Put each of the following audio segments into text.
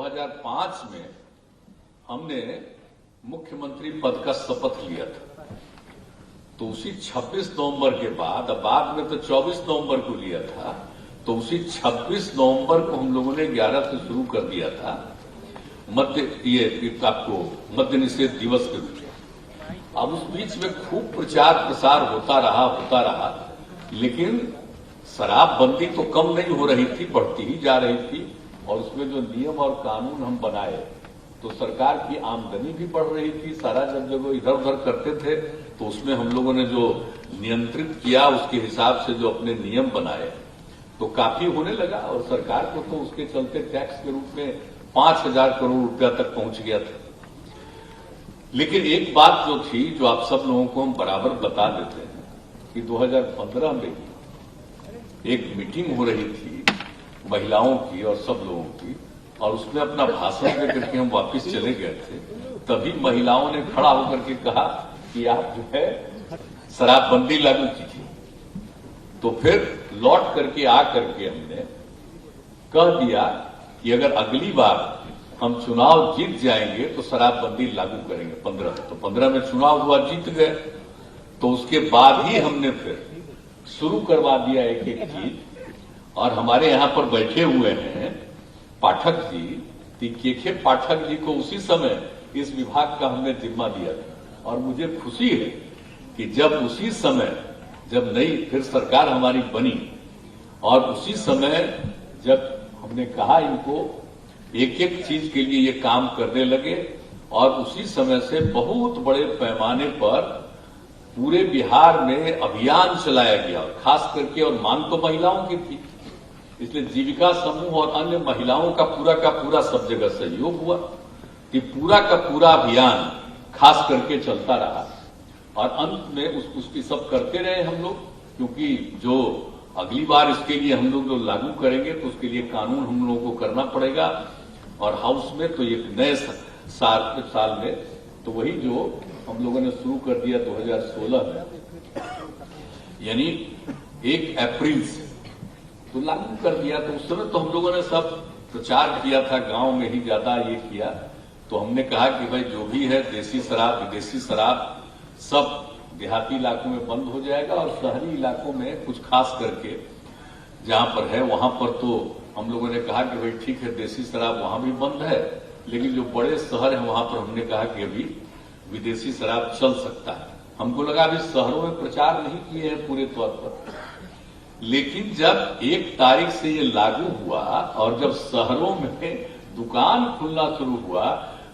2005 में हमने मुख्यमंत्री पद का शपथ लिया था, तो उसी 26 नवंबर के बाद में तो 24 नवंबर को लिया था, तो उसी 26 नवंबर को हम लोगों ने 11 से शुरू कर दिया था मद्य निषेध दिवस के रूप में। अब उस बीच में खूब प्रचार प्रसार होता रहा, लेकिन शराबबंदी तो कम नहीं हो रही थी, बढ़ती ही जा रही थी। और उसमें जो नियम और कानून हम बनाए तो सरकार की आमदनी भी बढ़ रही थी। सारा जब इधर उधर करते थे तो उसमें हम लोगों ने जो नियंत्रित किया, उसके हिसाब से जो अपने नियम बनाए तो काफी होने लगा। और सरकार को तो उसके चलते टैक्स के रूप में 5,000 करोड़ रुपया तक पहुंच गया था। लेकिन एक बात जो थी, जो आप सब लोगों को हम बराबर बता देते हैं कि 2015 में एक मीटिंग हो रही थी महिलाओं की और सब लोगों की, और उसमें अपना भाषण देकर के हम वापस चले गए थे। तभी महिलाओं ने खड़ा होकर के कहा कि आप जो है शराबबंदी लागू कीजिए। तो फिर लौट करके आकर के हमने कह दिया कि अगर अगली बार हम चुनाव जीत जाएंगे तो शराबबंदी लागू करेंगे 15 में। तो 15 में चुनाव हुआ, जीत गए, तो उसके बाद ही हमने फिर शुरू करवा दिया एक एक चीज। और हमारे यहां पर बैठे हुए हैं पाठक जी, केके पाठक जी को उसी समय इस विभाग का हमने जिम्मा दिया था। और मुझे खुशी है कि जब उसी समय जब नई फिर सरकार हमारी बनी और उसी समय जब हमने कहा इनको एक एक चीज के लिए ये काम करने लगे, और उसी समय से बहुत बड़े पैमाने पर पूरे बिहार में अभियान चलाया गया। और खास करके और मांग तो महिलाओं की थी, इसलिए जीविका समूह और अन्य महिलाओं का पूरा सब जगह सहयोग हुआ कि पूरा का पूरा अभियान खास करके चलता रहा। और अंत में उसकी सब करते रहे हम लोग, क्योंकि जो अगली बार इसके लिए हम लोग जो लागू करेंगे तो उसके लिए कानून हम लोगों को करना पड़ेगा। और हाउस में तो एक नए साल में तो वही जो हम लोगों ने शुरू कर दिया 2016 में, यानी 1 अप्रैल से तो लागू कर दिया। तो उस समय तो हम लोगों ने सब प्रचार किया था, गांव में ही ज्यादा ये किया। तो हमने कहा कि भाई जो भी है देसी शराब विदेशी शराब सब देहाती इलाकों में बंद हो जाएगा, और शहरी इलाकों में कुछ खास करके जहां पर है वहां पर तो हम लोगों ने कहा कि भाई ठीक है देसी शराब वहां भी बंद है, लेकिन जो बड़े शहर है वहां पर हमने कहा कि अभी विदेशी शराब चल सकता है। हमको लगा अभी शहरों में प्रचार नहीं किए हैं पूरे तौर पर, लेकिन जब 1 तारीख से ये लागू हुआ और जब शहरों में दुकान खुलना शुरू हुआ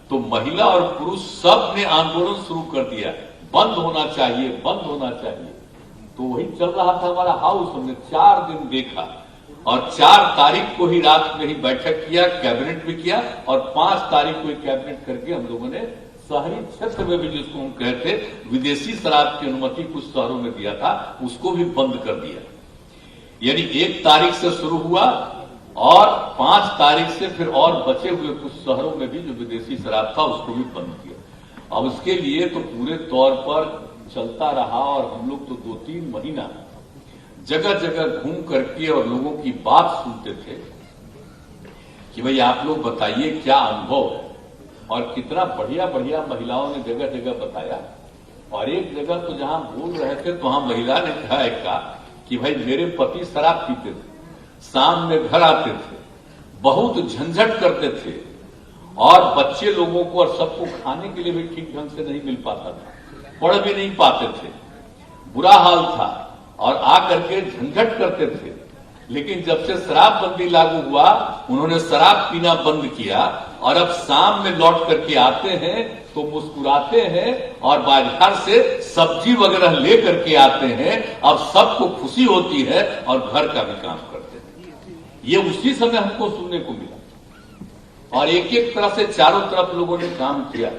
तो महिला और पुरुष सब ने आंदोलन शुरू कर दिया, बंद होना चाहिए, बंद होना चाहिए। तो वही चल रहा था हमारा हाउस। हमने 4 दिन देखा और 4 तारीख को ही रात में ही बैठक किया, कैबिनेट भी किया, और 5 तारीख को ही कैबिनेट करके हम लोगों ने शहरी क्षेत्र में भी जिसको हम कहते विदेशी शराब की अनुमति कुछ शहरों में दिया था उसको भी बंद कर दिया। यानी 1 तारीख से शुरू हुआ और 5 तारीख से फिर और बचे हुए कुछ शहरों में भी जो विदेशी शराब था उसको भी बंद किया। अब उसके लिए तो पूरे तौर पर चलता रहा, और हम लोग तो 2-3 महीना जगह जगह घूम करके और लोगों की बात सुनते थे कि भाई आप लोग बताइए क्या अनुभव है। और कितना बढ़िया बढ़िया महिलाओं ने जगह जगह बताया। और एक जगह तो जहां बोल रहे थे तो वहां महिला ने कहा कि भाई मेरे पति शराब पीते थे, शाम में घर आते थे, बहुत झंझट करते थे, और बच्चे लोगों को और सबको खाने के लिए भी ठीक ढंग से नहीं मिल पाता था, पढ़ भी नहीं पाते थे, बुरा हाल था, और आकर के झंझट करते थे। लेकिन जब से शराबबंदी लागू हुआ उन्होंने शराब पीना बंद किया, और अब शाम में लौट करके आते हैं तो मुस्कुराते हैं और बाजार से सब्जी वगैरह लेकर के आते हैं। अब सबको खुशी होती है और घर का भी काम करते हैं। ये उसी समय हमको सुनने को मिला, और एक एक तरह से चारों तरफ लोगों ने काम किया।